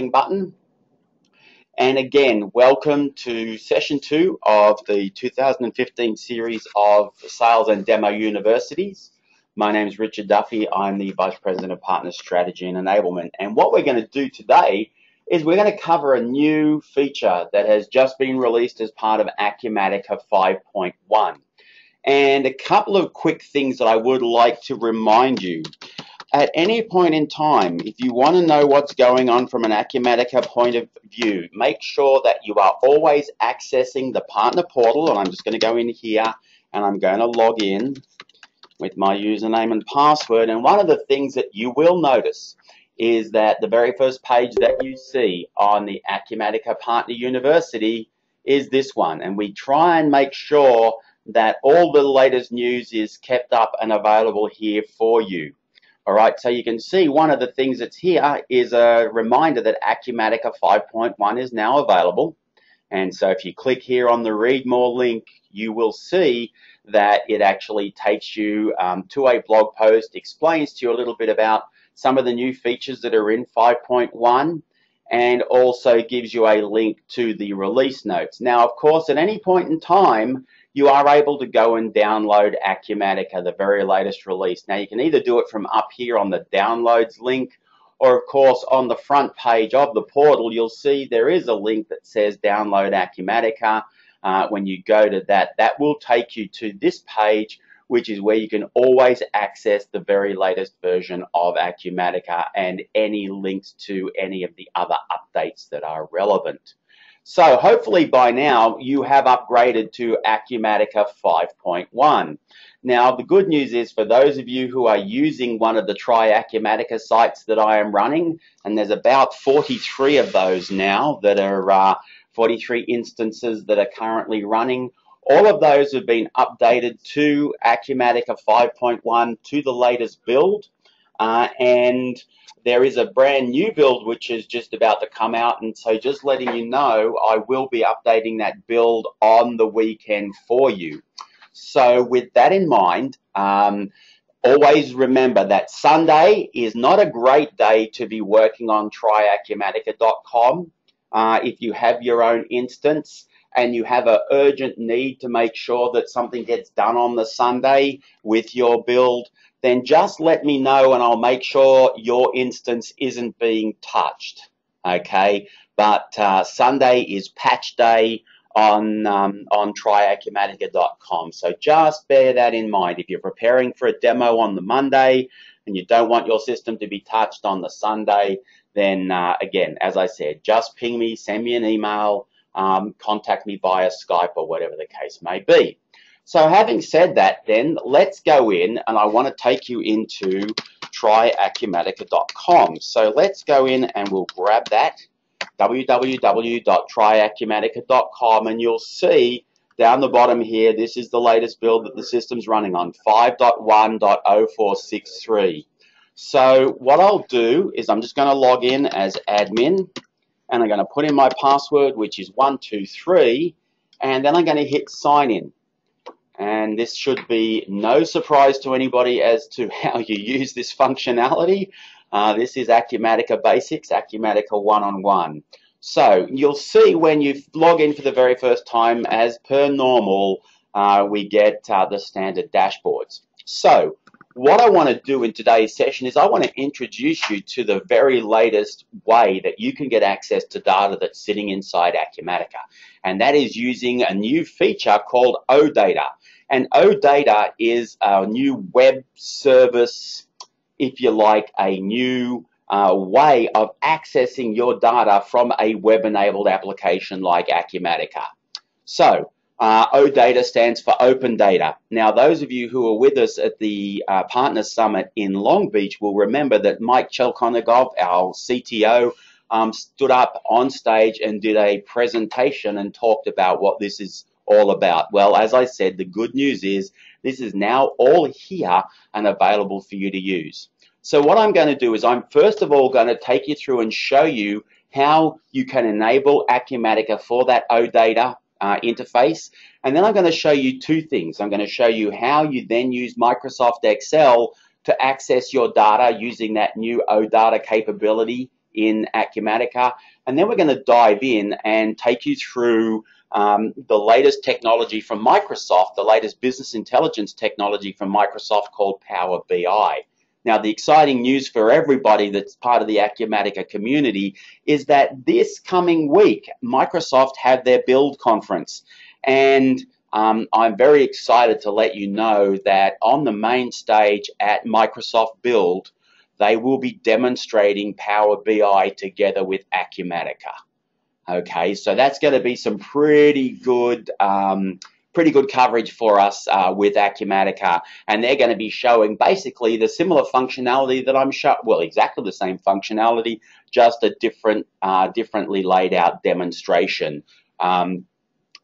button. And again, welcome to session 2 of the 2015 series of Sales and Demo Universities. My name is Richard Duffy. I'm the Vice President of Partner Strategy and Enablement. And what we're going to do today is we're going to cover a new feature that has just been released as part of Acumatica 5.1. And a couple of quick things that I would like to remind you. At any point in time, if you want to know what's going on from an Acumatica point of view, make sure that you are always accessing the partner portal. And I'm just going to go in here and I'm going to log in with my username and password. And one of the things that you will notice is that the very first page that you see on the Acumatica Partner University is this one. And we try and make sure that all the latest news is kept up and available here for you. All right, so you can see one of the things that's here is a reminder that Acumatica 5.1 is now available. And so if you click here on the Read More link, you will see that it actually takes you to a blog post, explains to you a little bit about some of the new features that are in 5.1, and also gives you a link to the release notes. Now, of course, at any point in time, you are able to go and download Acumatica, the very latest release. Now, you can either do it from up here on the downloads link, or of course, on the front page of the portal, you'll see there is a link that says download Acumatica. When you go to that, that will take you to this page, which is where you can always access the very latest version of Acumatica and any links to any of the other updates that are relevant. So hopefully by now you have upgraded to Acumatica 5.1. Now the good news is for those of you who are using one of the Try Acumatica sites that I am running, and there's about 43 of those now that are 43 instances that are currently running. All of those have been updated to Acumatica 5.1 to the latest build, and there is a brand new build which is just about to come out, and so just letting you know, I will be updating that build on the weekend for you. So with that in mind, always remember that Sunday is not a great day to be working on tryacumatica.com. If you have your own instance and you have an urgent need to make sure that something gets done on the Sunday with your build, then just let me know and I'll make sure your instance isn't being touched, okay? But Sunday is patch day on tryacumatica.com, so just bear that in mind. If you're preparing for a demo on the Monday and you don't want your system to be touched on the Sunday, then again, as I said, just ping me, send me an email, contact me via Skype or whatever the case may be. So having said that, then let's go in, and I want to take you into tryacumatica.com. So let's go in and we'll grab that, www.tryacumatica.com, and you'll see down the bottom here, this is the latest build that the system's running on, 5.1.0463. So what I'll do is I'm just going to log in as admin, and I'm going to put in my password, which is 123, and then I'm going to hit sign in. And this should be no surprise to anybody as to how you use this functionality. This is Acumatica Basics, Acumatica one-on-one. So you'll see when you log in for the very first time, as per normal, we get the standard dashboards. So what I want to do in today's session is I want to introduce you to the very latest way that you can get access to data that's sitting inside Acumatica. And that is using a new feature called oData. And oData is a new web service, if you like, a new way of accessing your data from a web-enabled application like Acumatica. So oData stands for Open Data. Now, those of you who are with us at the Partner Summit in Long Beach will remember that Mike Chelkonigov, our CTO, stood up on stage and did a presentation and talked about what this is all about. Well, as I said, the good news is this is now all here and available for you to use. So what I'm going to do is I'm first of all going to take you through and show you how you can enable Acumatica for that oData interface. And then I'm going to show you two things. I'm going to show you how you then use Microsoft Excel to access your data using that new oData capability in Acumatica, and then we're going to dive in and take you through the latest technology from Microsoft, the latest business intelligence technology from Microsoft called Power BI. Now, the exciting news for everybody that's part of the Acumatica community is that this coming week, Microsoft have their Build conference. And I'm very excited to let you know that on the main stage at Microsoft Build, they will be demonstrating Power BI together with Acumatica. Okay, so that's going to be some pretty good coverage for us with Acumatica, and they're going to be showing basically the similar functionality that I'm showing. Well, exactly the same functionality, just a differently laid out demonstration.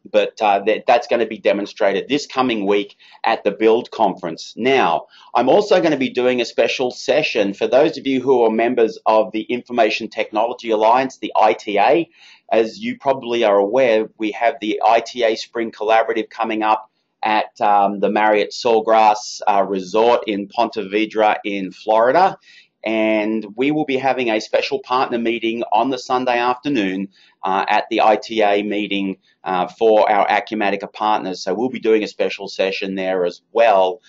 But that's going to be demonstrated this coming week at the Build conference. Now, I'm also going to be doing a special session for those of you who are members of the Information Technology Alliance, the ITA. As you probably are aware, we have the ITA Spring Collaborative coming up at the Marriott Sawgrass Resort in Ponte Vedra in Florida. And we will be having a special partner meeting on the Sunday afternoon at the ITA meeting for our Acumatica partners. So we'll be doing a special session there as well,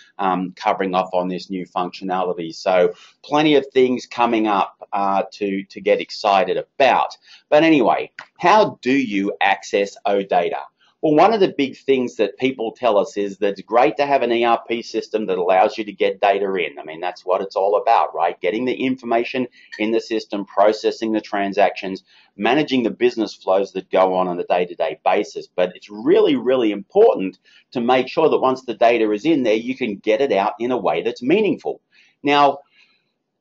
covering off on this new functionality. So plenty of things coming up to get excited about. But anyway, how do you access oData? Well, one of the big things that people tell us is that it's great to have an ERP system that allows you to get data in. I mean, that's what it's all about, right? Getting the information in the system, processing the transactions, managing the business flows that go on a day-to-day basis. But it's really, really important to make sure that once the data is in there, you can get it out in a way that's meaningful. Now,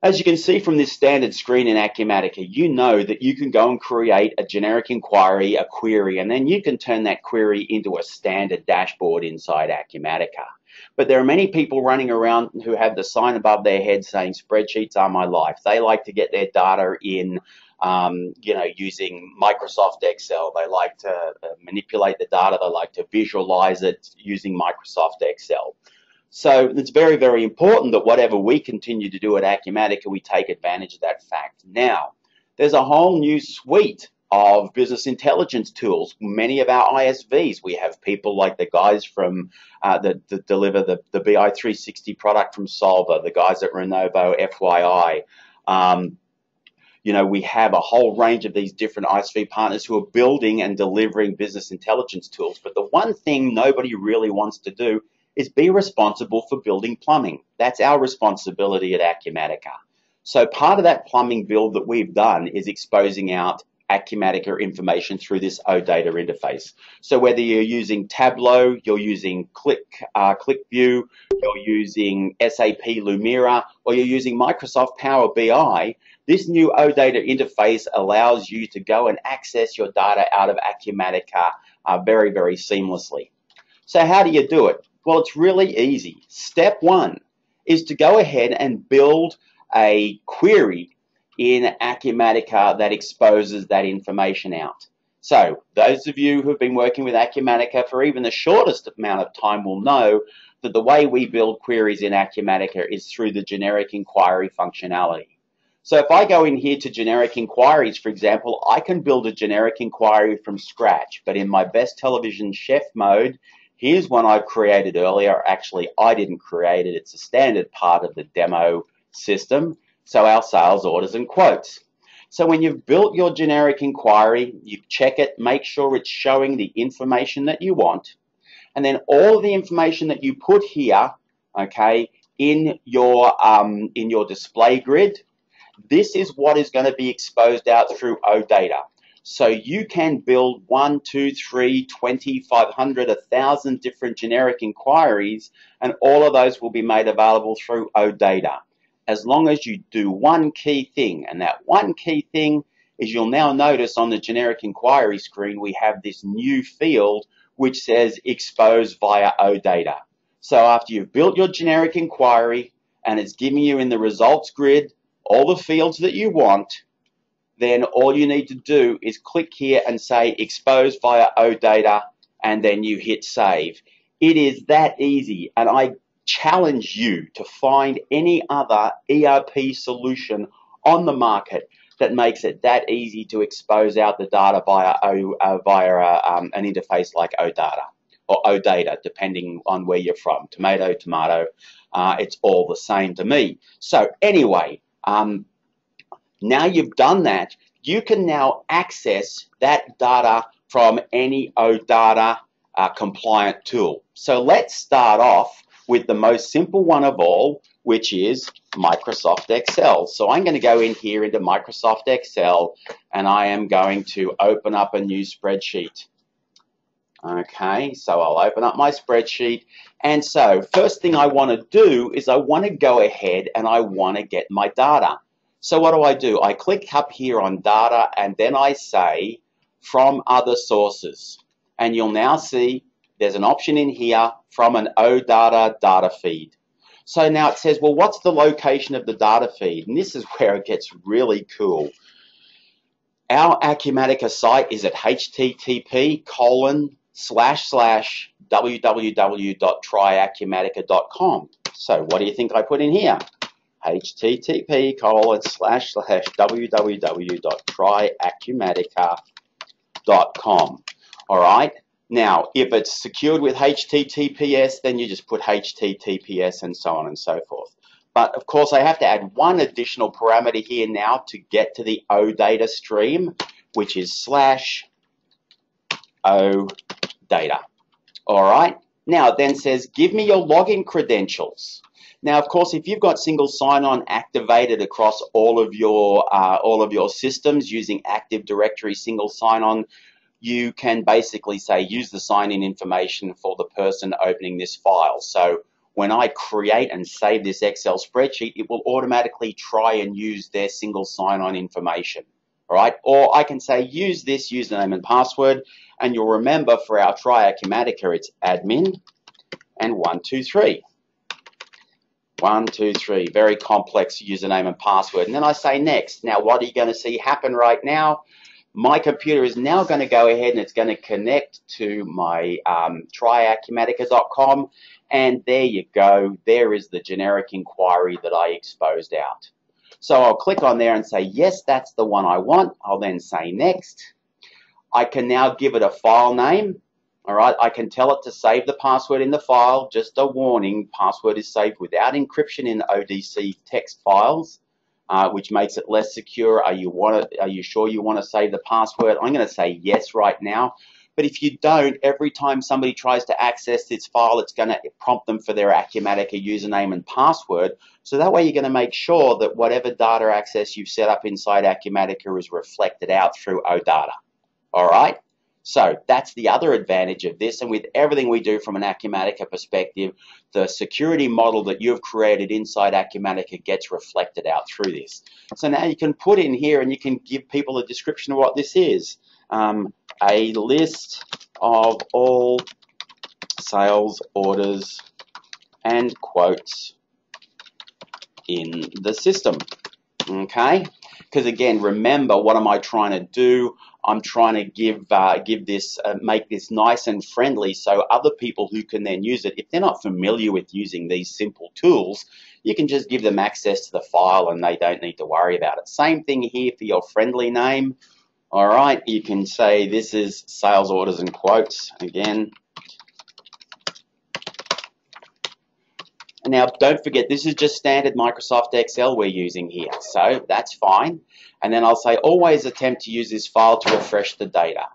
as you can see from this standard screen in Acumatica, you know that you can go and create a generic inquiry, a query, and then you can turn that query into a standard dashboard inside Acumatica. But there are many people running around who have the sign above their head saying spreadsheets are my life. They like to get their data in, using Microsoft Excel. They like to manipulate the data. They like to visualize it using Microsoft Excel. So it's very, very important that whatever we continue to do at Acumatica, we take advantage of that fact. Now, there's a whole new suite of business intelligence tools. Many of our ISVs, we have people like the guys from that deliver the BI 360 product from Solver, the guys at Renovo, FYI. We have a whole range of these different ISV partners who are building and delivering business intelligence tools. But the one thing nobody really wants to do is be responsible for building plumbing. That's our responsibility at Acumatica. So part of that plumbing build that we've done is exposing out Acumatica information through this oData interface. So whether you're using Tableau, you're using ClickView, you're using SAP Lumira, or you're using Microsoft Power BI, this new oData interface allows you to go and access your data out of Acumatica very, very seamlessly. So how do you do it? Well, it's really easy. Step one is to go ahead and build a query in Acumatica that exposes that information out. So those of you who have been working with Acumatica for even the shortest amount of time will know that the way we build queries in Acumatica is through the generic inquiry functionality. So if I go in here to generic inquiries, for example, I can build a generic inquiry from scratch, but in my best television chef mode, here's one I've created earlier. Actually, I didn't create it. It's a standard part of the demo system. So our sales orders and quotes. So when you've built your generic inquiry, you check it, make sure it's showing the information that you want. And then all of the information that you put here, okay, in your display grid, this is what is going to be exposed out through oData. So you can build 1, 2, 3, 20, 500, 1,000 different generic inquiries, and all of those will be made available through oData, as long as you do one key thing. And that one key thing is you'll now notice on the generic inquiry screen, we have this new field which says expose via oData. So after you've built your generic inquiry and it's giving you in the results grid all the fields that you want, then all you need to do is click here and say expose via oData, and then you hit save. It is that easy, and I challenge you to find any other ERP solution on the market that makes it that easy to expose out the data via an interface like oData or oData, depending on where you're from. Tomato, tomato, it's all the same to me. So anyway, now you've done that, you can now access that data from any oData compliant tool. So let's start off with the most simple one of all, which is Microsoft Excel. So I'm going to go in here into Microsoft Excel and I am going to open up a new spreadsheet. Okay, so I'll open up my spreadsheet, and so first thing I want to do is I want to go ahead and I want to get my data. So what do? I click up here on data and then I say from other sources, and you'll now see there's an option in here from an oData data feed. So now it says, well, what's the location of the data feed? And this is where it gets really cool. Our Acumatica site is at http://www.tryacumatica.com. So what do you think I put in here? http://www.tryacumatica.com. All right. Now, if it's secured with HTTPS, then you just put HTTPS and so on and so forth. But of course, I have to add one additional parameter here now to get to the oData stream, which is /oData. All right. Now it then says, give me your login credentials. Now, of course, if you've got single sign-on activated across all of your systems using Active Directory single sign-on, you can basically say use the sign-in information for the person opening this file. So when I create and save this Excel spreadsheet, it will automatically try and use their single sign-on information. All right, or I can say use this username and password, and you'll remember for our Try Acumatica, it's admin and 123. 123, very complex username and password. And then I say next. Now, what are you going to see happen right now? My computer is now going to go ahead and it's going to connect to my tryacumatica.com, and there you go. There is the generic inquiry that I exposed out. So I'll click on there and say, yes, that's the one I want. I'll then say next. I can now give it a file name. All right, I can tell it to save the password in the file. Just a warning, password is saved without encryption in ODC text files, which makes it less secure. Are you sure you want to save the password? I'm going to say yes right now. But if you don't, every time somebody tries to access this file, it's going to prompt them for their Acumatica username and password. So that way you're going to make sure that whatever data access you've set up inside Acumatica is reflected out through oData. All right? So that's the other advantage of this, and with everything we do from an Acumatica perspective, the security model that you've created inside Acumatica gets reflected out through this. So now you can put in here and you can give people a description of what this is. A list of all sales orders and quotes in the system. Okay? Because again, remember, what am I trying to do? I'm trying to make this nice and friendly so other people who can then use it, if they're not familiar with using these simple tools, you can just give them access to the file and they don't need to worry about it. Same thing here for your friendly name. All right, you can say this is sales orders and quotes again. Now, don't forget, this is just standard Microsoft Excel we're using here, so that's fine. And then I'll say, always attempt to use this file to refresh the data.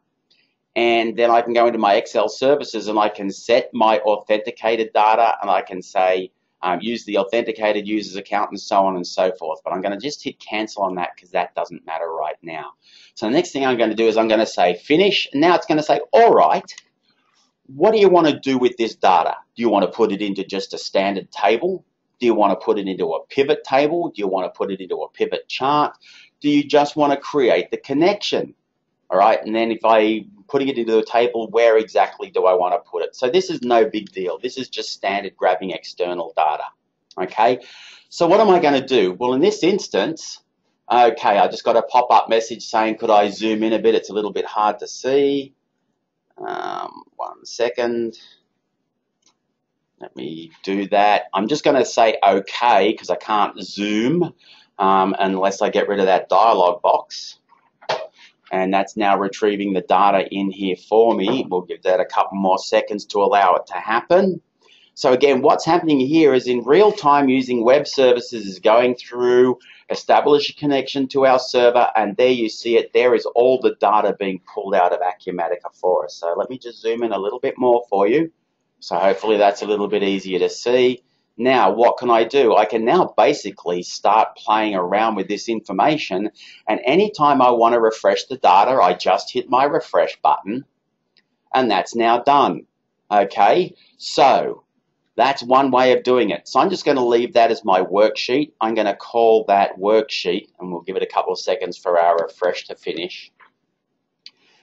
And then I can go into my Excel services and I can set my authenticated data, and I can say, use the authenticated user's account and so on and so forth. But I'm going to just hit cancel on that because that doesn't matter right now. So the next thing I'm going to do is I'm going to say finish. And now it's going to say, all right, what do you want to do with this data? Do you want to put it into just a standard table? Do you want to put it into a pivot table? Do you want to put it into a pivot chart? Do you just want to create the connection? All right, and then if I putting it into a table, where exactly do I want to put it? So this is no big deal. This is just standard grabbing external data. Okay, so what am I going to do? Well, in this instance, okay, I just got a pop-up message saying, could I zoom in a bit? It's a little bit hard to see. 1 second. Let me do that. I'm just going to say okay because I can't zoom. unless I get rid of that dialog box. And that's now retrieving the data in here for me. We'll give that a couple more seconds to allow it to happen. So again, what's happening here is in real time using web services is going through, establish a connection to our server, and there you see it. There is all the data being pulled out of Acumatica for us. So let me just zoom in a little bit more for you. So hopefully that's a little bit easier to see. Now, what can I do? I can now basically start playing around with this information, and anytime I want to refresh the data, I just hit my refresh button, and that's now done. Okay, so that's one way of doing it. So I'm just going to leave that as my worksheet. I'm going to call that worksheet, and we'll give it a couple of seconds for our refresh to finish.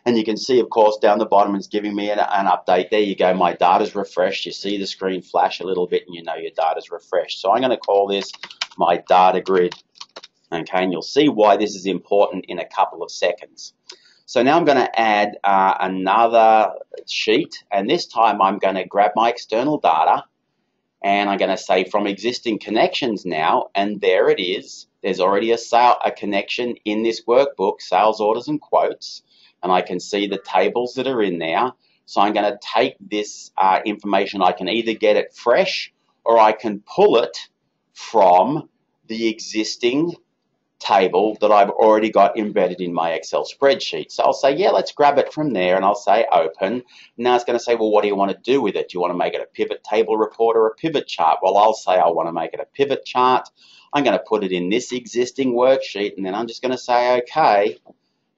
And you can see, of course, down the bottom it's giving me an update. There you go, my data's refreshed. You see the screen flash a little bit and you know your data's refreshed. So I'm going to call this my data grid. Okay, and you'll see why this is important in a couple of seconds. So now I'm going to add another sheet, and this time I'm going to grab my external data, and I'm going to say from existing connections now, and there it is. There's already a connection in this workbook, sales orders and quotes. And I can see the tables that are in there. So I'm going to take this information. I can either get it fresh or I can pull it from the existing table that I've already got embedded in my Excel spreadsheet. So I'll say, yeah, let's grab it from there, and I'll say open. Now it's going to say, well, what do you want to do with it? Do you want to make it a pivot table report or a pivot chart? Well, I'll say I want to make it a pivot chart. I'm going to put it in this existing worksheet, and then I'm just going to say okay.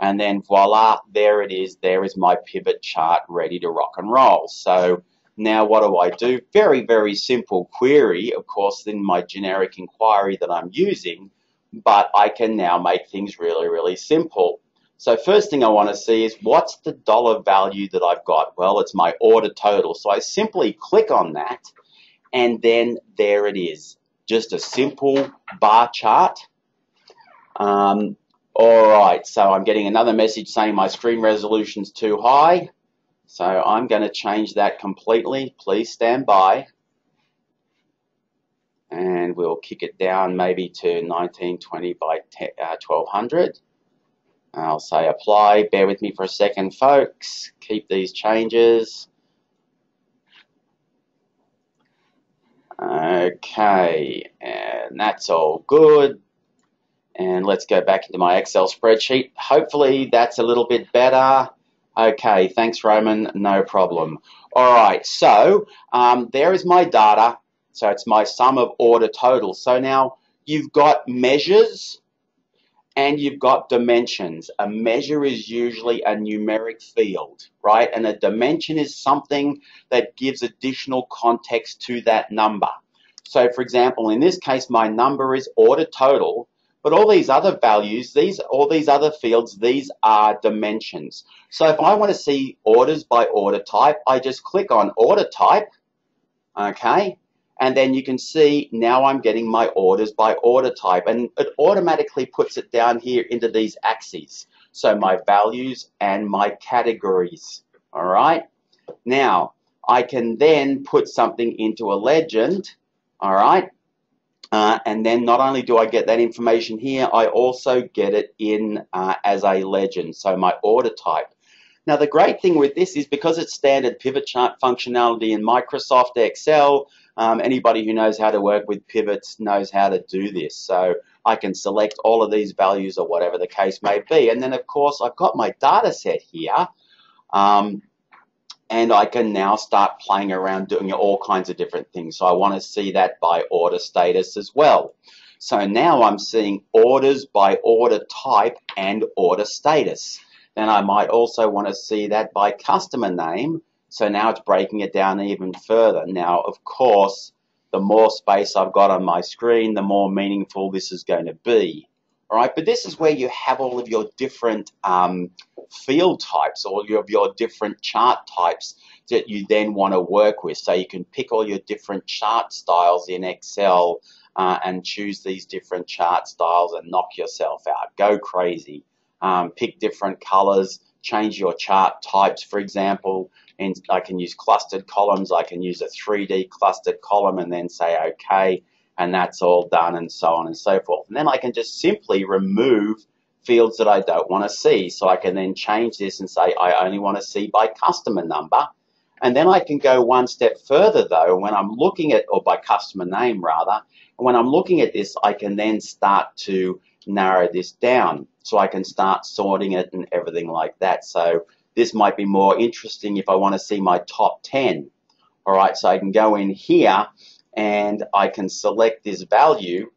And then voila, there it is. There is my pivot chart ready to rock and roll. So now what do I do? Very, very simple query, of course, in my generic inquiry that I'm using, but I can now make things really, really simple. So first thing I want to see is what's the dollar value that I've got? Well, it's my order total. So I simply click on that, and then there it is. Just a simple bar chart. All right, so I'm getting another message saying my screen resolution's too high. So I'm going to change that completely. Please stand by. And we'll kick it down maybe to 1920 by 1200. I'll say apply. Bear with me for a second, folks. Keep these changes. Okay, and that's all good. And let's go back into my Excel spreadsheet. Hopefully that's a little bit better. Okay, thanks, Roman. No problem. All right, so there is my data. So it's my sum of order total. So now you've got measures and you've got dimensions. A measure is usually a numeric field, right? And a dimension is something that gives additional context to that number. So, for example, in this case, my number is order total. But all these other values, all these other fields, these are dimensions. So if I want to see orders by order type, I just click on order type, okay? And then you can see now I'm getting my orders by order type, and it automatically puts it down here into these axes. So my values and my categories, all right? Now, I can then put something into a legend, all right? And then not only do I get that information here, I also get it in as a legend, so my order type. Now the great thing with this is because it's standard pivot chart functionality in Microsoft Excel, anybody who knows how to work with pivots knows how to do this. So I can select all of these values or whatever the case may be. And then of course I've got my data set here. And I can now start playing around doing all kinds of different things. So I want to see that by order status as well. So now I'm seeing orders by order type and order status. Then I might also want to see that by customer name. So now it's breaking it down even further. Now, of course, the more space I've got on my screen, the more meaningful this is going to be. All right, but this is where you have all of your different field types, all of your different chart types that you then want to work with. So you can pick all your different chart styles in Excel and choose these different chart styles and knock yourself out. Go crazy. Pick different colors, change your chart types, for example. And I can use clustered columns. I can use a 3D clustered column and then say OK. and that's all done, and so on and so forth. And then I can just simply remove fields that I don't want to see. So I can then change this and say I only want to see by customer number. And then I can go one step further though, when I'm looking at, or by customer name rather, and when I'm looking at this, I can then start to narrow this down. So I can start sorting it and everything like that. So this might be more interesting if I want to see my top 10. All right, so I can go in here and I can select this value,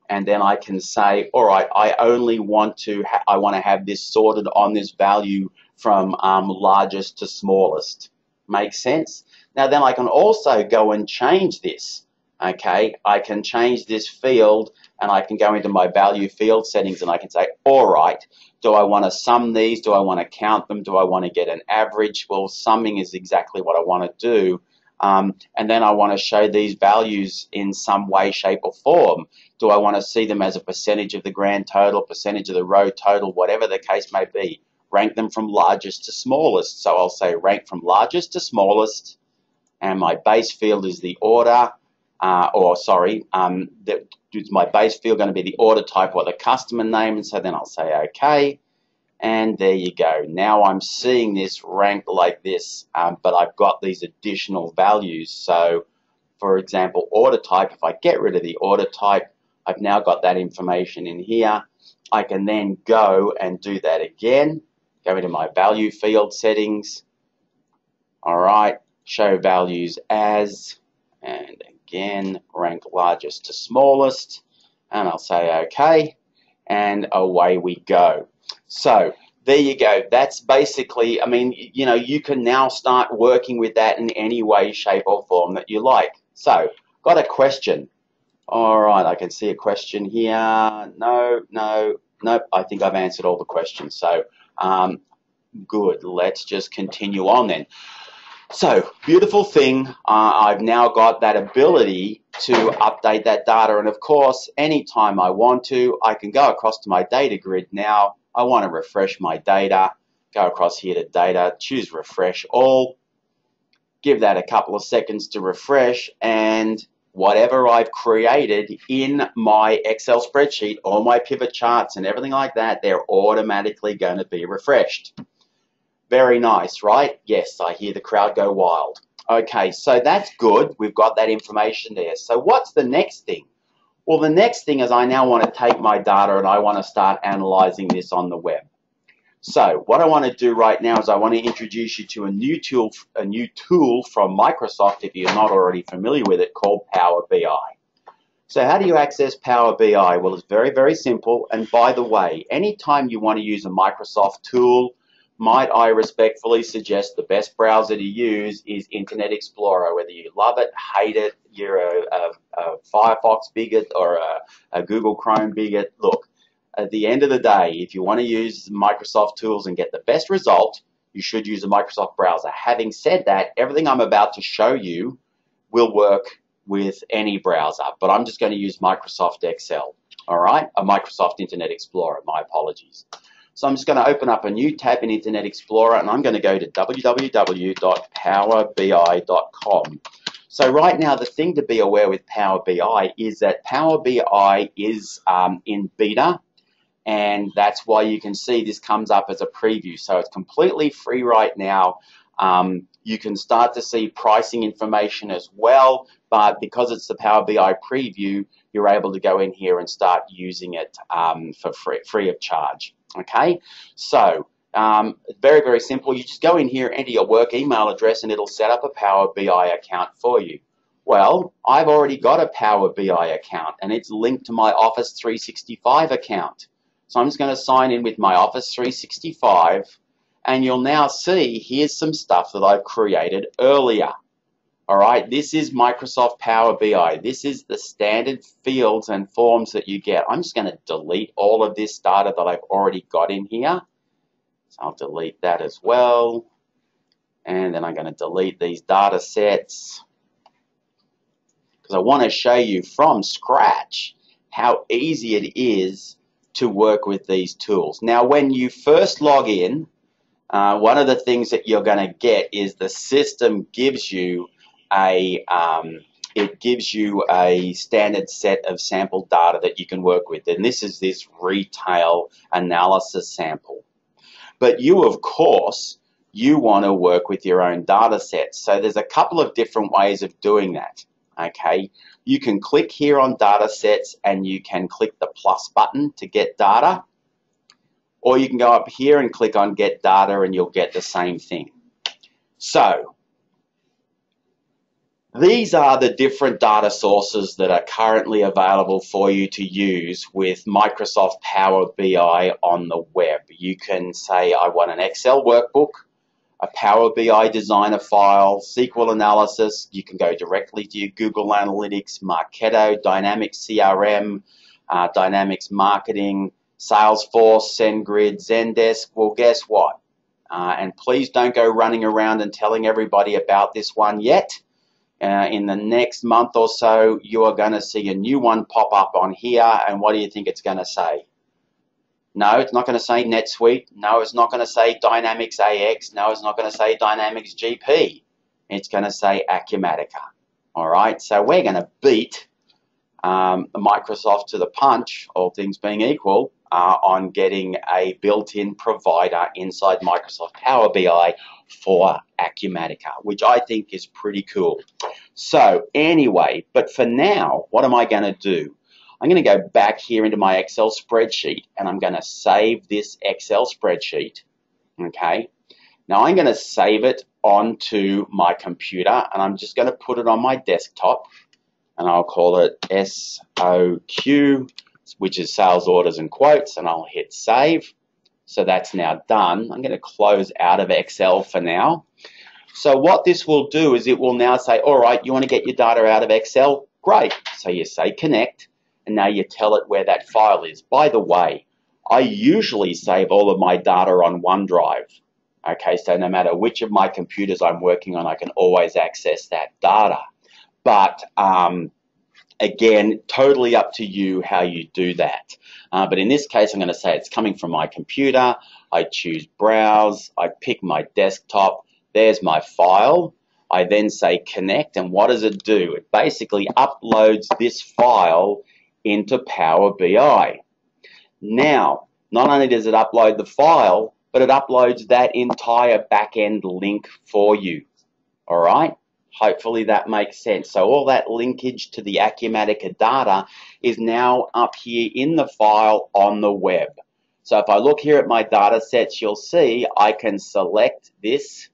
and then I can say, all right, I only want to have this sorted on this value from largest to smallest. Makes sense? Now then I can also go and change this. Okay, I can change this field, and I can go into my value field settings, and I can say, all right, do I want to sum these? Do I want to count them? Do I want to get an average? Well, summing is exactly what I want to do. And then I want to show these values in some way, shape, or form. Do I want to see them as a percentage of the grand total, percentage of the row total, whatever the case may be? Rank them from largest to smallest. So I'll say rank from largest to smallest, and my base field is the order, is my base field going to be the order type or the customer name? And so then I'll say OK. And there you go. Now I'm seeing this ranked like this, but I've got these additional values. So, for example, order type, if I get rid of the order type, I've now got that information in here. I can then go and do that again. Go into my value field settings. All right, show values as, and again, rank largest to smallest. And I'll say OK, and away we go. So there you go. That's basically, I mean, you know, you can now start working with that in any way, shape, or form that you like. So, got a question. All right, I can see a question here. Nope. I think I've answered all the questions. So, good. Let's just continue on then. So, beautiful thing. I've now got that ability to update that data. And of course, anytime I want to, I can go across to my data grid now. I want to refresh my data. Go across here to data, choose refresh all. Give that a couple of seconds to refresh, and whatever I've created in my Excel spreadsheet, all my pivot charts and everything like that, they're automatically going to be refreshed. Very nice, right? Yes, I hear the crowd go wild. Okay, so that's good. We've got that information there. So what's the next thing? Well, the next thing is I now want to take my data and I want to start analyzing this on the web. So what I want to do right now is I want to introduce you to a new tool from Microsoft, if you're not already familiar with it, called Power BI. So how do you access Power BI? Well, it's very, very simple. And by the way, anytime you want to use a Microsoft tool, might I respectfully suggest the best browser to use is Internet Explorer. Whether you love it, hate it, you're a Firefox bigot or a Google Chrome bigot, look, at the end of the day, if you want to use Microsoft tools and get the best result, you should use a Microsoft browser. Having said that, everything I'm about to show you will work with any browser, but I'm just going to use Microsoft Excel, all right? A Microsoft Internet Explorer, my apologies. So I'm just going to open up a new tab in Internet Explorer, and I'm going to go to www.powerbi.com. So right now, the thing to be aware with Power BI is that Power BI is in beta, and that's why you can see this comes up as a preview. So it's completely free right now. You can start to see pricing information as well, but because it's the Power BI preview, you're able to go in here and start using it for free of charge. Okay, so very, very simple. You just go in here, enter your work email address, and it'll set up a Power BI account for you. Well, I've already got a Power BI account, and it's linked to my Office 365 account. So I'm just going to sign in with my Office 365, and you'll now see here's some stuff that I've created earlier. All right, this is Microsoft Power BI. This is the standard fields and forms that you get. I'm just going to delete all of this data that I've already got in here. So I'll delete that as well. And then I'm going to delete these data sets because I want to show you from scratch how easy it is to work with these tools. Now, when you first log in, one of the things that you're going to get is the system gives you a it gives you a standard set of sample data that you can work with. And this is this retail analysis sample. But you, of course, you want to work with your own data sets. So there's a couple of different ways of doing that. Okay, you can click here on data sets and you can click the plus button to get data, or you can go up here and click on get data and you'll get the same thing. So these are the different data sources that are currently available for you to use with Microsoft Power BI on the web. You can say, I want an Excel workbook, a Power BI designer file, SQL analysis. You can go directly to your Google Analytics, Marketo, Dynamics CRM, Dynamics Marketing, Salesforce, SendGrid, Zendesk. Well, guess what? And please don't go running around and telling everybody about this one yet. In the next month or so, you are going to see a new one pop up on here. And what do you think it's going to say? No, it's not going to say NetSuite. No, it's not going to say Dynamics AX. No, it's not going to say Dynamics GP. It's going to say Acumatica. All right, so we're going to beat Microsoft to the punch, all things being equal, on getting a built-in provider inside Microsoft Power BI for Acumatica, which I think is pretty cool. So anyway, but for now, what am I going to do? I'm going to go back here into my Excel spreadsheet and I'm going to save this Excel spreadsheet. Okay. Now I'm going to save it onto my computer and I'm just going to put it on my desktop and I'll call it SOQ, which is sales orders and quotes, and I'll hit save. So that's now done. I'm going to close out of Excel for now. So what this will do is it will now say, all right, you want to get your data out of Excel? Great. So you say connect. And now you tell it where that file is. By the way, I usually save all of my data on OneDrive. Okay, so no matter which of my computers I'm working on, I can always access that data. But again, totally up to you how you do that. But in this case, I'm going to say it's coming from my computer. I choose Browse. I pick my desktop. There's my file. I then say connect. And what does it do? It basically uploads this file into Power BI. Now, not only does it upload the file, but it uploads that entire back-end link for you. All right? Hopefully that makes sense. So all that linkage to the Acumatica data is now up here in the file on the web. So if I look here at my data sets, you'll see I can select this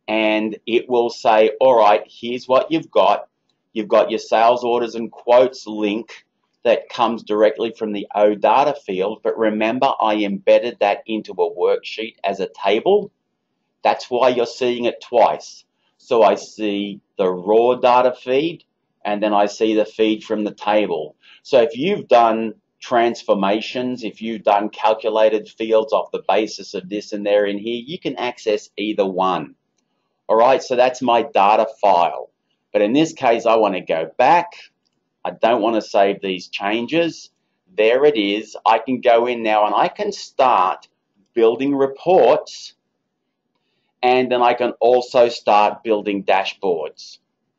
and it will say, all right, here's what you've got. You've got your sales orders and quotes link that comes directly from the oData field, but remember I embedded that into a worksheet as a table. That's why you're seeing it twice. So I see the raw data feed and then I see the feed from the table. So if you've done transformations, if you've done calculated fields off the basis of this and there in here, you can access either one. All right, so that's my data file. But in this case, I want to go back. I don't want to save these changes. There it is. I can go in now and I can start building reports, and then I can also start building dashboards.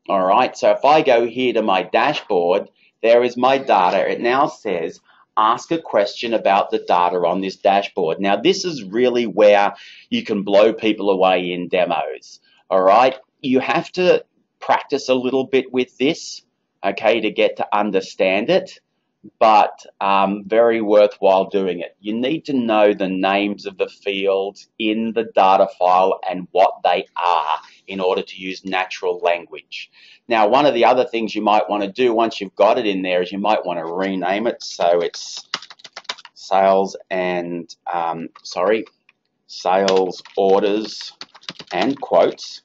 All right, so if I go here to my dashboard, there is my data. It now says, ask a question about the data on this dashboard. Now, this is really where you can blow people away in demos. All right, you have to practice a little bit with this, okay, to get to understand it, but very worthwhile doing it. You need to know the names of the fields in the data file and what they are in order to use natural language. Now, one of the other things you might want to do once you've got it in there is you might want to rename it. So it's sales and, sales orders and quotes.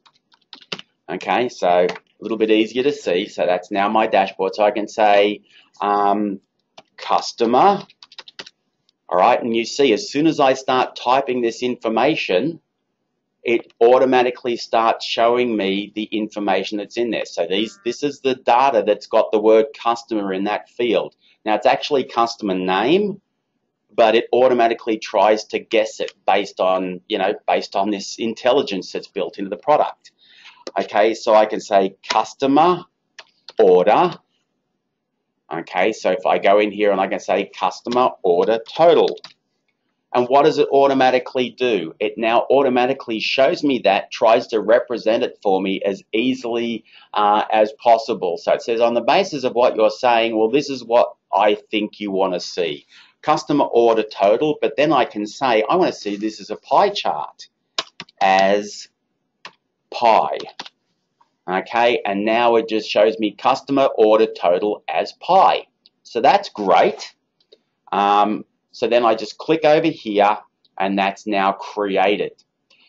Okay, so a little bit easier to see. So that's now my dashboard. So I can say customer. All right, and you see as soon as I start typing this information, it automatically starts showing me the information that's in there. So this is the data that's got the word customer in that field. Now it's actually customer name, but it automatically tries to guess it based on, based on this intelligence that's built into the product. Okay, so I can say customer order. Okay, so if I go in here and I can say customer order total. And what does it automatically do? It now automatically shows me that, tries to represent it for me as easily as possible. So it says, on the basis of what you're saying, well, this is what I think you want to see. Customer order total, but then I can say, I want to see this as a pie chart, as pie. Okay, and now it just shows me customer order total as pie. So that's great. So then I just click over here and that's now created.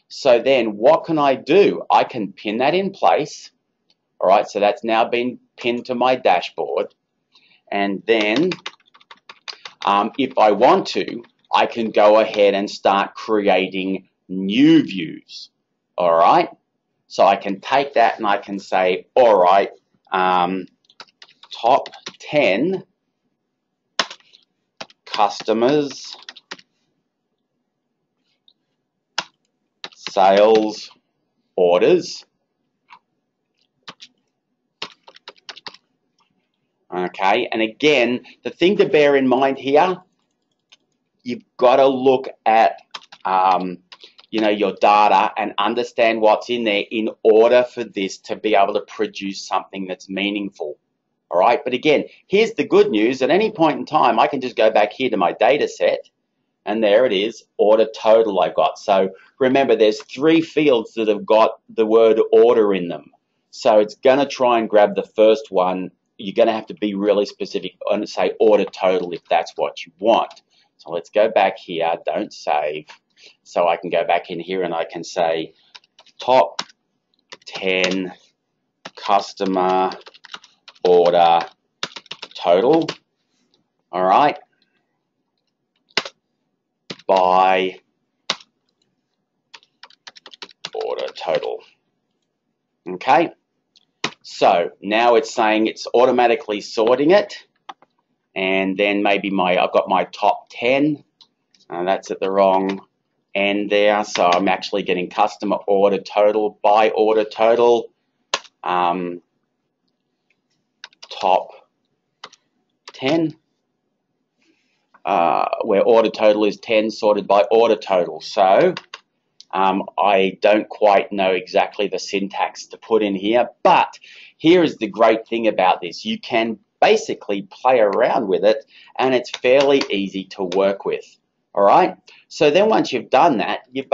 So then what can I do? I can pin that in place. All right, so that's now been pinned to my dashboard. And then if I want to, I can go ahead and start creating new views. All right, so I can take that and I can say, all right, top 10 customers sales orders. Okay, and again, the thing to bear in mind here, you've got to look at your data and understand what's in there in order for this to be able to produce something that's meaningful. All right, but again, here's the good news. At any point in time, I can just go back here to my data set, and there it is, order total I've got. So remember, there's 3 fields that have got the word order in them. So it's going to try and grab the first one. You're going to have to be really specific and say order total if that's what you want. So let's go back here, don't save. So I can go back in here and I can say top 10 customer order total, all right, by order total. Okay, so now it's saying it's automatically sorting it, and then maybe I've got my top 10, that's at the wrong end there, so I'm actually getting customer order total by order total. Top 10, where order total is 10, sorted by order total. So I don't quite know exactly the syntax to put in here, but here is the great thing about this. You can basically play around with it, and it's fairly easy to work with. All right, so then once you've done that, you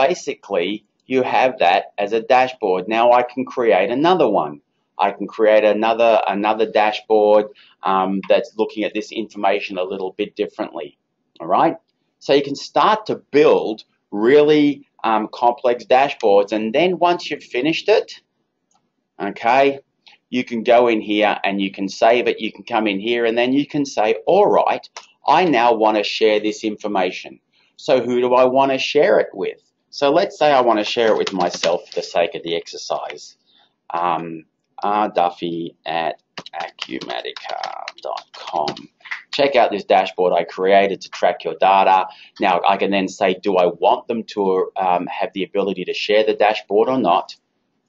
have that as a dashboard. Now I can create another one. I can create another dashboard that's looking at this information a little bit differently. All right, so you can start to build really complex dashboards, and then once you've finished it, okay, you can go in here and you can save it. You can come in here and then you can say, all right, I now want to share this information. So who do I want to share it with? So let's say I want to share it with myself for the sake of the exercise. rduffy@acumatica.com. Check out this dashboard I created to track your data. Now I can then say, do I want them to have the ability to share the dashboard or not?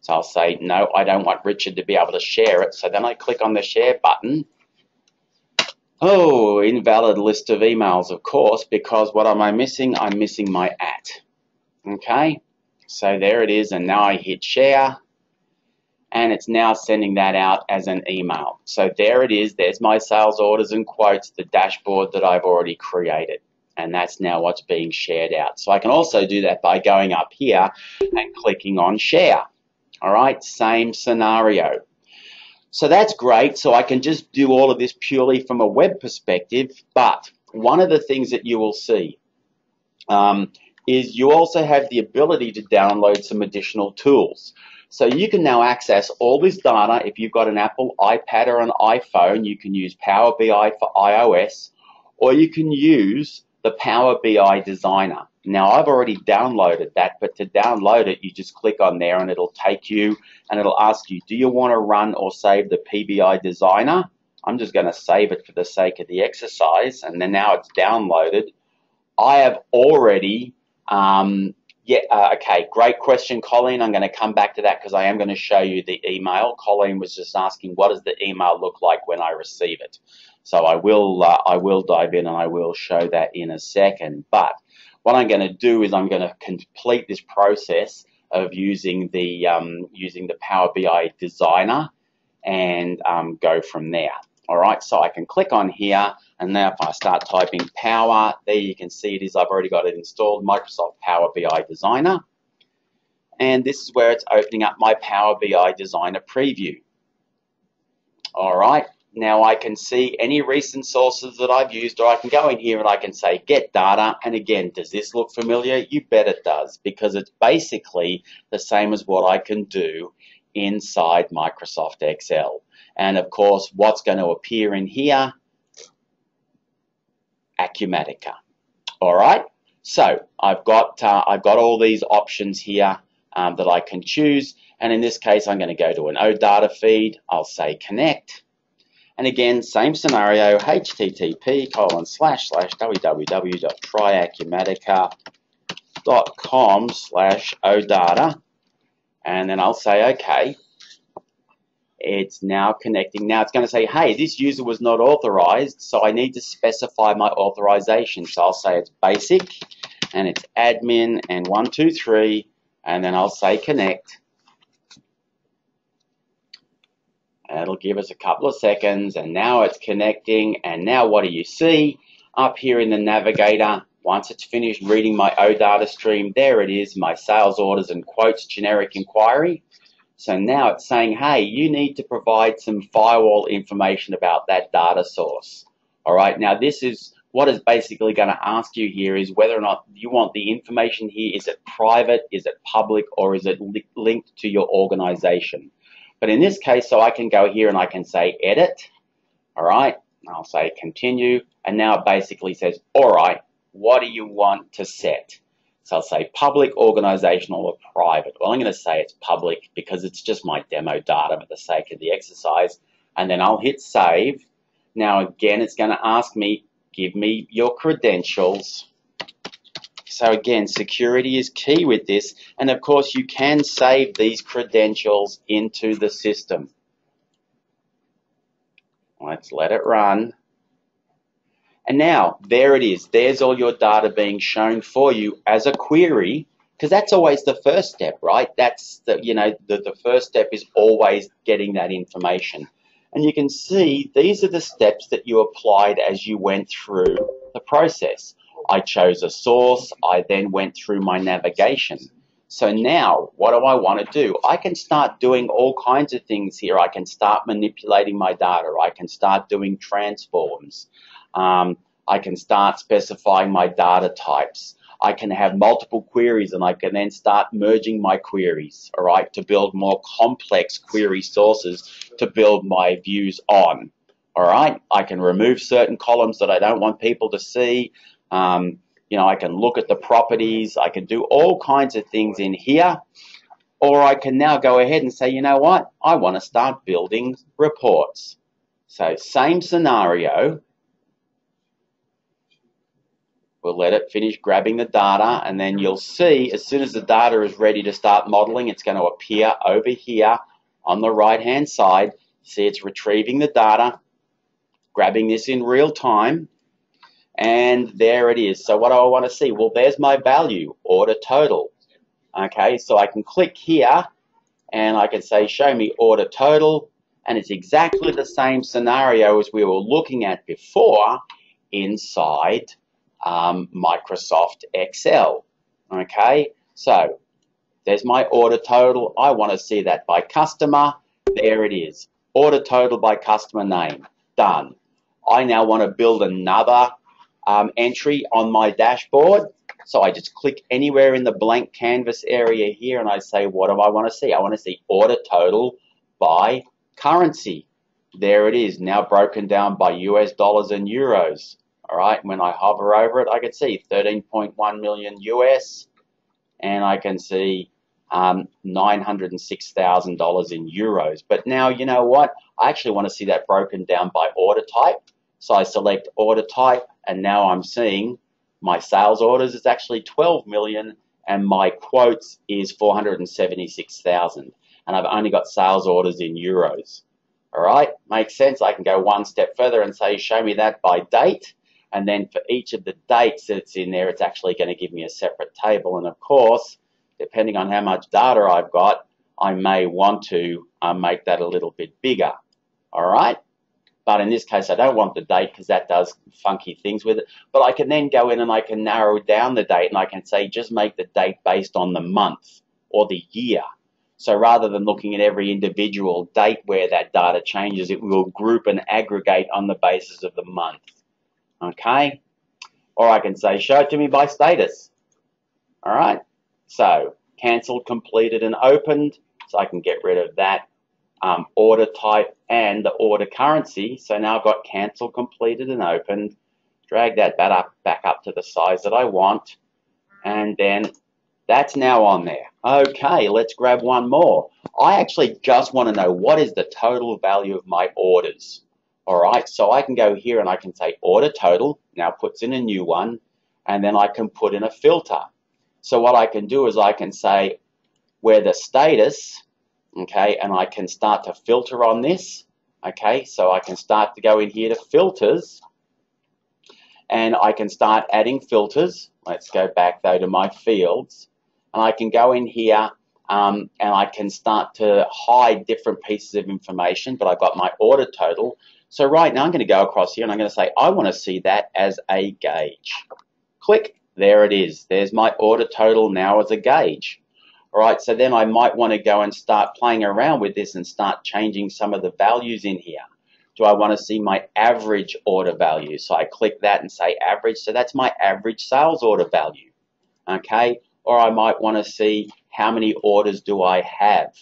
So I'll say, no, I don't want Richard to be able to share it. So then I click on the share button. Oh, invalid list of emails, of course, because what am I missing? I'm missing my @ Okay, so there it is, and now I hit share, and it's now sending that out as an email. So there it is, there's my sales orders and quotes, the dashboard that I've already created, and that's now what's being shared out. So I can also do that by going up here and clicking on share. All right, same scenario. So that's great. So I can just do all of this purely from a web perspective, but one of the things that you will see is you also have the ability to download some additional tools. So you can now access all this data. If you've got an Apple iPad or an iPhone, you can use Power BI for iOS, or you can use the Power BI Designer. Now, I've already downloaded that, but to download it, you just click on there and it'll take you and it'll ask you, do you want to run or save the PBI Designer? I'm just going to save it for the sake of the exercise, and then now it's downloaded. I have already Yeah, okay, great question, Colleen. I'm going to come back to that because I am going to show you the email. Colleen was just asking, what does the email look like when I receive it? So I will dive in and I will show that in a second. But what I'm going to do is I'm going to complete this process of using the Power BI Designer and go from there. All right, so I can click on here, and now if I start typing Power, there you can see it is, I've already got it installed, Microsoft Power BI Designer. And this is where it's opening up my Power BI Designer preview. All right, now I can see any recent sources that I've used, or I can go in here and I can say Get Data. And again, does this look familiar? You bet it does, because it's basically the same as what I can do inside Microsoft Excel. And of course, what's going to appear in here? Acumatica. All right. So I've got all these options here that I can choose. And in this case, I'm going to go to an oData feed. I'll say connect. And again, same scenario, http://www.tryacumatica.com/oData. And then I'll say, okay. It's now connecting. Now it's going to say, hey, this user was not authorized, so I need to specify my authorization. So I'll say it's basic, and it's admin, and 123, and then I'll say connect. And it'll give us a couple of seconds, and now it's connecting. And now what do you see? Up here in the navigator, once it's finished reading my oData stream, there it is, my sales orders and quotes generic inquiry. So now it's saying, hey, you need to provide some firewall information about that data source. All right, now this is what is basically going to ask you here is whether or not you want the information here, is it private, is it public, or is it linked to your organization? But in this case, so I can go here and I can say edit, all right, I'll say continue, and now it basically says, all right, what do you want to set? So I'll say public, organizational, or private. Well, I'm going to say it's public because it's just my demo data for the sake of the exercise. And then I'll hit save. Now, again, it's going to ask me, give me your credentials. So again, security is key with this. And of course, you can save these credentials into the system. Let's let it run. And now, there it is. There's all your data being shown for you as a query, because that's always the first step, right? That's the first step is always getting that information. And you can see these are the steps that you applied as you went through the process. I chose a source. I then went through my navigation. So now, what do I want to do? I can start doing all kinds of things here. I can start manipulating my data. I can start doing transforms. I can start specifying my data types. I can have multiple queries, and I can then start merging my queries, all right, to build more complex query sources to build my views on, all right. I can remove certain columns that I don't want people to see. I can look at the properties. I can do all kinds of things in here, or I can now go ahead and say, you know what, I want to start building reports. So same scenario. We'll let it finish grabbing the data, and then you'll see as soon as the data is ready to start modeling, it's going to appear over here on the right-hand side. See, it's retrieving the data, grabbing this in real time, and there it is. So what do I want to see? Well, there's my value, order total. Okay, so I can click here, and I can say, show me order total, and it's exactly the same scenario as we were looking at before inside Microsoft Excel. Okay, so there's my order total. I want to see that by customer. There it is. Order total by customer name. Done. I now want to build another entry on my dashboard. So I just click anywhere in the blank canvas area here and I say, what do I want to see? I want to see order total by currency. There it is, now broken down by US dollars and euros. All right, when I hover over it, I can see 13.1 million US, and I can see $906,000 in euros. But now, you know what? I actually want to see that broken down by order type. So I select order type, and now I'm seeing my sales orders is actually 12 million and my quotes is 476,000, and I've only got sales orders in euros. All right, makes sense. I can go one step further and say, show me that by date, and then for each of the dates that's in there, it's actually going to give me a separate table. And of course, depending on how much data I've got, I may want to make that a little bit bigger. All right, but in this case, I don't want the date because that does funky things with it. But I can then go in and I can narrow down the date, and I can say, just make the date based on the month or the year. So rather than looking at every individual date where that data changes, it will group and aggregate on the basis of the month. Okay? Or I can say, show it to me by status. All right? So cancelled, completed, and opened. So I can get rid of that order type and the order currency. So now I've got cancelled, completed, and opened. Drag that back up to the size that I want. And then that's now on there. Okay, let's grab one more. I actually just want to know what is the total value of my orders. All right, so I can go here and I can say order total, now puts in a new one, and then I can put in a filter. So what I can do is I can say where the status, okay, and I can start to filter on this. Okay, so I can start to go in here to filters, and I can start adding filters. Let's go back though to my fields. And I can go in here and I can start to hide different pieces of information, but I've got my order total. So right now I'm going to go across here and I'm going to say I want to see that as a gauge. Click, there it is. There's my order total now as a gauge. All right, so then I might want to go and start playing around with this and start changing some of the values in here. Do I want to see my average order value? So I click that and say average. So that's my average sales order value. Okay. Or I might want to see how many orders do I have.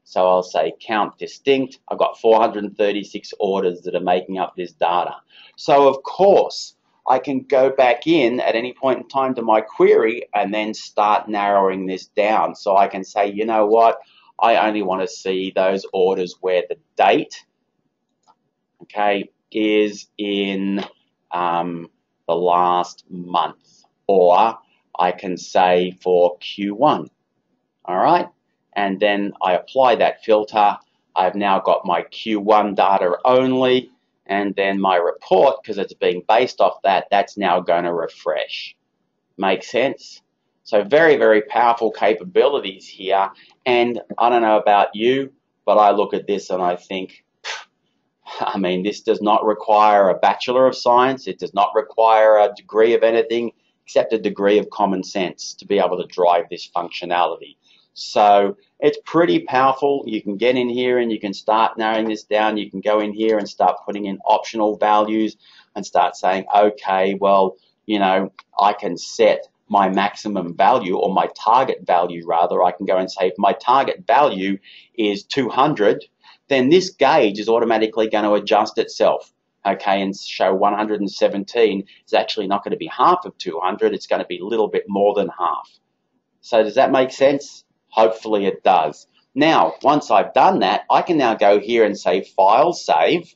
So I'll say count distinct. I've got 436 orders that are making up this data. So of course, I can go back in at any point in time to my query and then start narrowing this down. So I can say, you know what, I only want to see those orders where the date, okay, is in the last month, or I can say for Q1, all right? And then I apply that filter. I've now got my Q1 data only, and then my report, because it's being based off that, that's now going to refresh. Make sense? So very, very powerful capabilities here. And I don't know about you, but I look at this and I think, I mean, this does not require a Bachelor of Science. It does not require a degree of anything except a degree of common sense to be able to drive this functionality. So it's pretty powerful. You can get in here and you can start narrowing this down. You can go in here and start putting in optional values and start saying, okay, well, you know, I can set my maximum value, or my target value rather. I can go and say if my target value is 200, then this gauge is automatically going to adjust itself. Okay, and show 117 is actually not going to be half of 200. It's going to be a little bit more than half. So does that make sense? Hopefully it does. Now, once I've done that, I can now go here and say File, Save.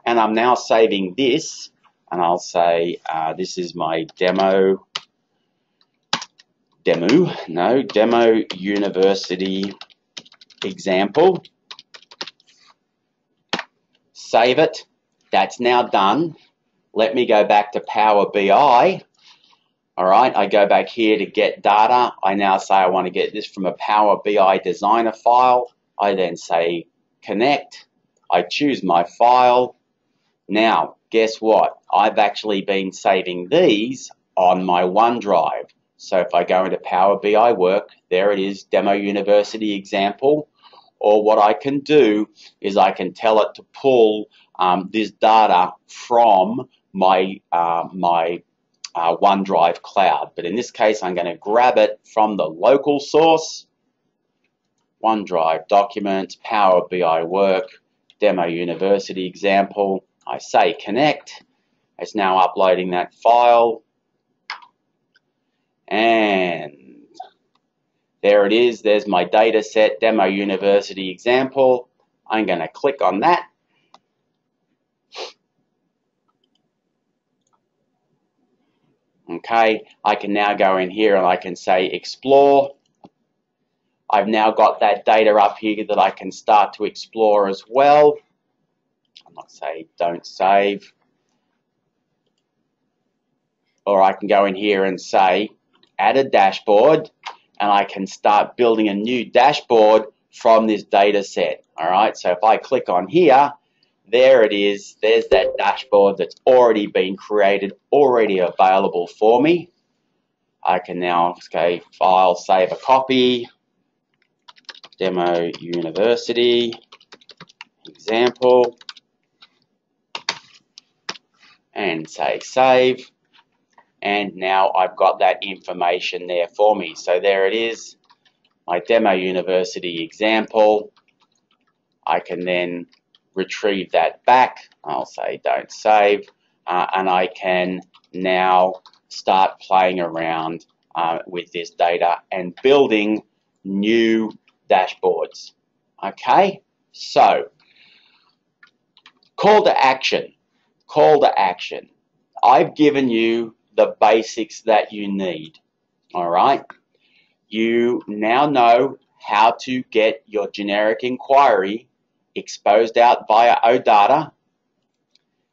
And I'm now saving this. And I'll say this is my Demo University example. Save it. That's now done. Let me go back to Power BI. All right, I go back here to get data. I now say I want to get this from a Power BI designer file. I then say connect. I choose my file. Now, guess what? I've actually been saving these on my OneDrive. So if I go into Power BI work, there it is, Demo University example. Or what I can do is I can tell it to pull this data from my OneDrive cloud. But in this case, I'm going to grab it from the local source, OneDrive Documents, Power BI Work, Demo University example. I say connect. It's now uploading that file. And there it is. There's my data set, Demo University example. I'm going to click on that. Okay, I can now go in here and I can say explore. I've now got that data up here that I can start to explore as well. I'm not saying don't save. Or I can go in here and say add a dashboard, and I can start building a new dashboard from this data set. All right, so if I click on here, there it is. There's that dashboard that's already been created, already available for me. I can now, okay, file, save a copy, Demo University, example, and say save. And now I've got that information there for me. So there it is, my Demo University example. I can then retrieve that back. I'll say don't save, and I can now start playing around with this data and building new dashboards. Okay, so call to action. Call to action. I've given you the basics that you need. All right, you now know how to get your generic inquiry exposed out via oData.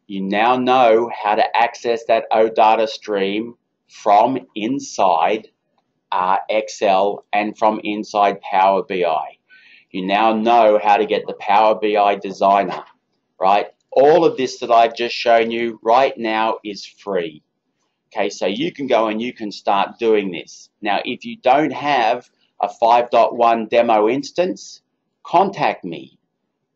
You now know how to access that oData stream from inside Excel and from inside Power BI. You now know how to get the Power BI Designer, right? All of this that I've just shown you right now is free. Okay, so you can go and you can start doing this. Now, if you don't have a 5.1 demo instance, contact me.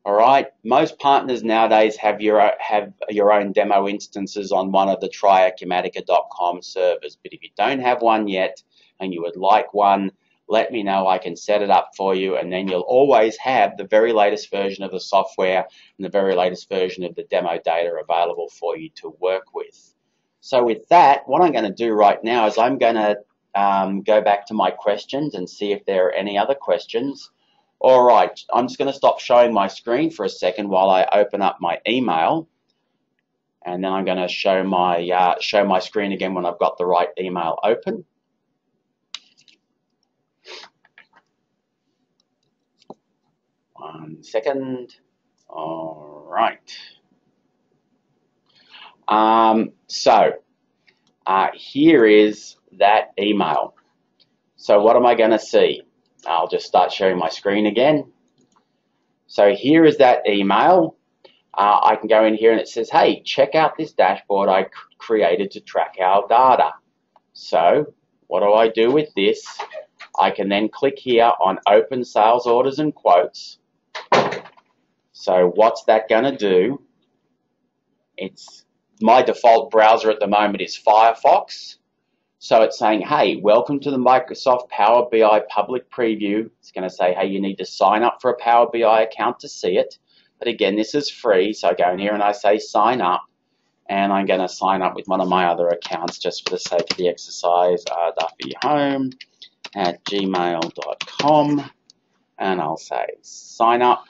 All right, most partners nowadays have your own demo instances on one of the tryacumatica.com servers. But if you don't have one yet and you would like one, let me know. I can set it up for you, and then you'll always have the very latest version of the software and the very latest version of the demo data available for you to work with. So with that, what I'm going to do right now is I'm going to go back to my questions and see if there are any other questions. All right, I'm just going to stop showing my screen for a second while I open up my email, and then I'm going to show my screen again when I've got the right email open. One second. All right. Here is that email. So what am I going to see? I'll just start sharing my screen again. So here is that email. I can go in here and it says, hey, check out this dashboard I created to track our data. So what do I do with this? I can then click here on Open Sales Orders and Quotes. So what's that going to do? It's my default browser at the moment is Firefox. So it's saying, hey, welcome to the Microsoft Power BI public preview. It's going to say, hey, you need to sign up for a Power BI account to see it. But again, this is free. So I go in here and I say sign up. And I'm going to sign up with one of my other accounts just for the sake of the exercise, duffyhome@gmail.com. And I'll say sign up.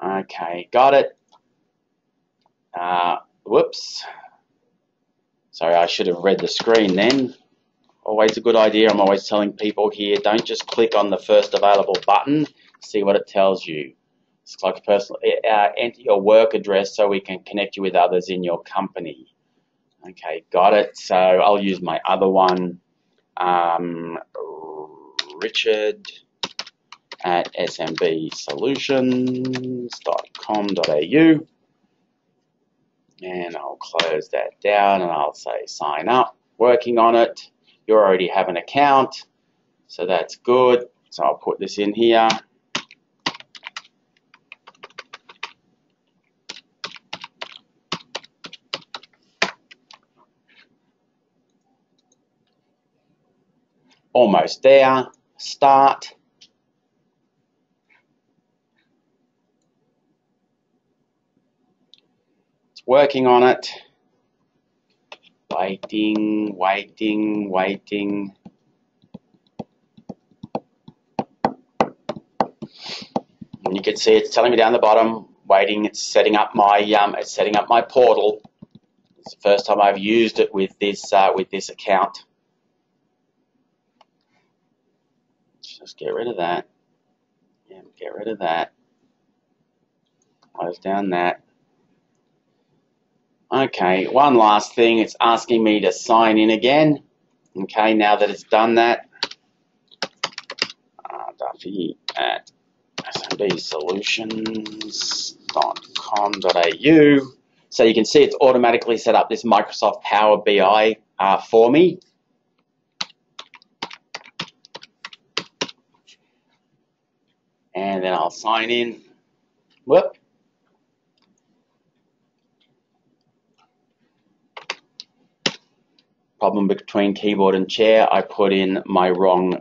Okay, got it. Whoops. Sorry, I should have read the screen then. Always a good idea. I'm always telling people here, don't just click on the first available button. See what it tells you. It's like a personal, enter your work address so we can connect you with others in your company. Okay, got it. So I'll use my other one, richard@smbsolutions.com.au. And I'll close that down and I'll say sign up. Working on it. You already have an account, so that's good. So I'll put this in here. Almost there. Start. Working on it. Waiting, waiting, waiting. And you can see it's telling me down the bottom, waiting. It's setting up my portal. It's the first time I've used it with this account. Just get rid of that. Yeah, get rid of that. Close down that. Okay, one last thing. It's asking me to sign in again. Okay, now that it's done that, Duffy at smbsolutions.com.au. So you can see it's automatically set up this Microsoft Power BI for me. And then I'll sign in. Whoop. Problem between keyboard and chair. I put in my wrong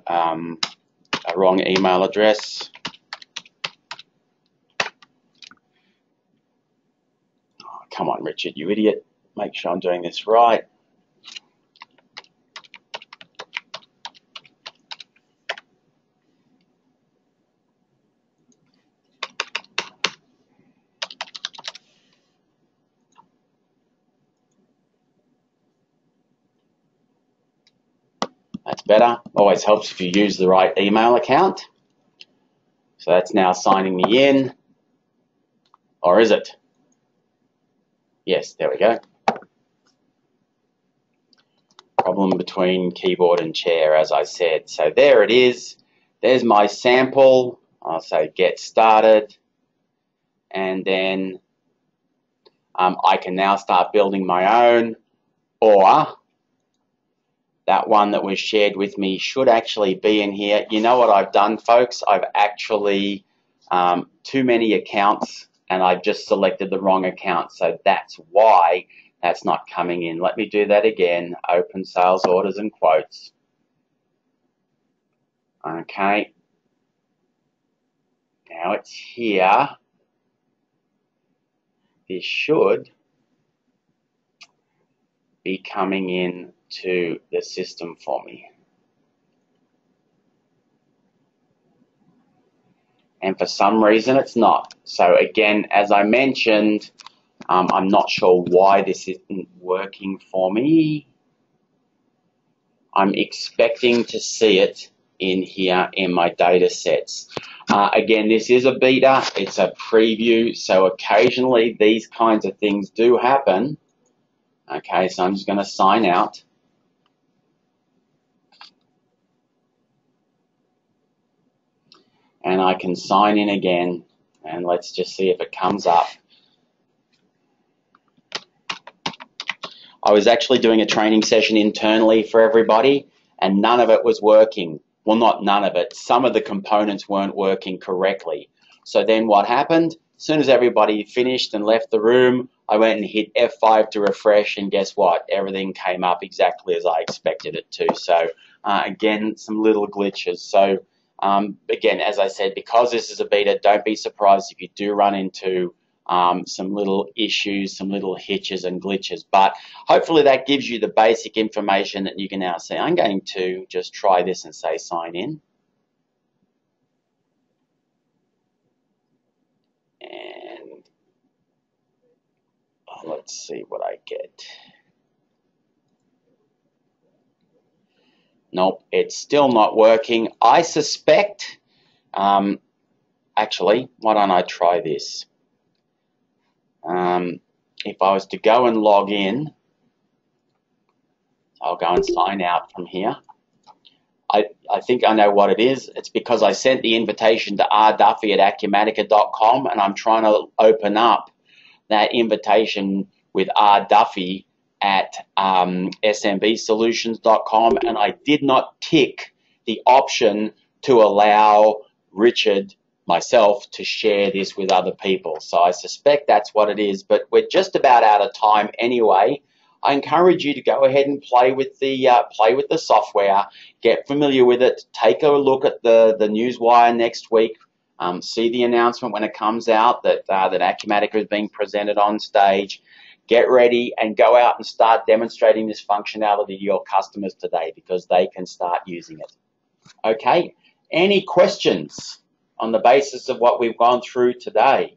email address. Oh, come on, Richard, you idiot. Make sure I'm doing this right. That's better. Always helps if you use the right email account. So that's now signing me in. Or is it? Yes, there we go. Problem between keyboard and chair, as I said. So there it is. There's my sample. I'll say get started. And then I can now start building my own, or that one that was shared with me should actually be in here. You know what I've done, folks? I've actually too many accounts, and I've just selected the wrong account. So that's why that's not coming in. Let me do that again. Open sales orders and quotes. Okay. Now it's here. This should be coming in to the system for me. And for some reason it's not. So again, as I mentioned, I'm not sure why this isn't working for me. I'm expecting to see it in here in my data sets. Again, this is a beta, it's a preview, so occasionally these kinds of things do happen. Okay, so I'm just going to sign out. And I can sign in again, and let's just see if it comes up. I was actually doing a training session internally for everybody, and none of it was working. Well, not none of it. Some of the components weren't working correctly. So then what happened? As soon as everybody finished and left the room, I went and hit F5 to refresh, and guess what? Everything came up exactly as I expected it to. So again, some little glitches. So again, as I said, because this is a beta, don't be surprised if you do run into some little issues, some little hitches and glitches. But hopefully that gives you the basic information that you can now see. I'm going to just try this and say sign in. And let's see what I get. Nope, it's still not working. I suspect, actually, why don't I try this? If I was to go and log in, I'll go and sign out from here. I think I know what it is. It's because I sent the invitation to rduffy@acumatica.com, and I'm trying to open up that invitation with rduffy at smbsolutions.com, and I did not tick the option to allow Richard, myself, to share this with other people. So I suspect that's what it is, but we're just about out of time anyway. I encourage you to go ahead and play with the software, get familiar with it, take a look at the newswire next week, see the announcement when it comes out that Acumatica is being presented on stage. Get ready and go out and start demonstrating this functionality to your customers today, because they can start using it. Okay, any questions on the basis of what we've gone through today?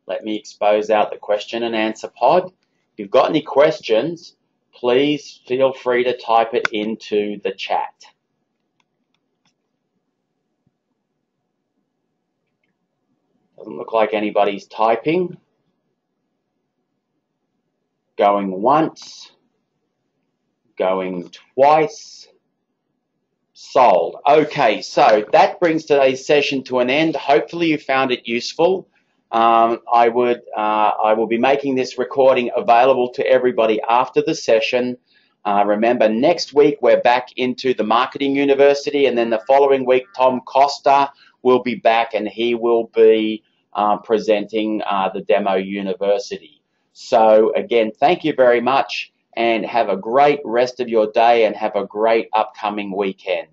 Let me expose out the question and answer pod. If you've got any questions, please feel free to type it into the chat. Doesn't look like anybody's typing. Going once, going twice. Sold. Okay, so that brings today's session to an end. Hopefully you found it useful. I will be making this recording available to everybody after the session. Remember, next week we're back into the Marketing University, and then the following week Tom Costa will be back and he will be presenting the Demo University. So again, thank you very much and have a great rest of your day and have a great upcoming weekend.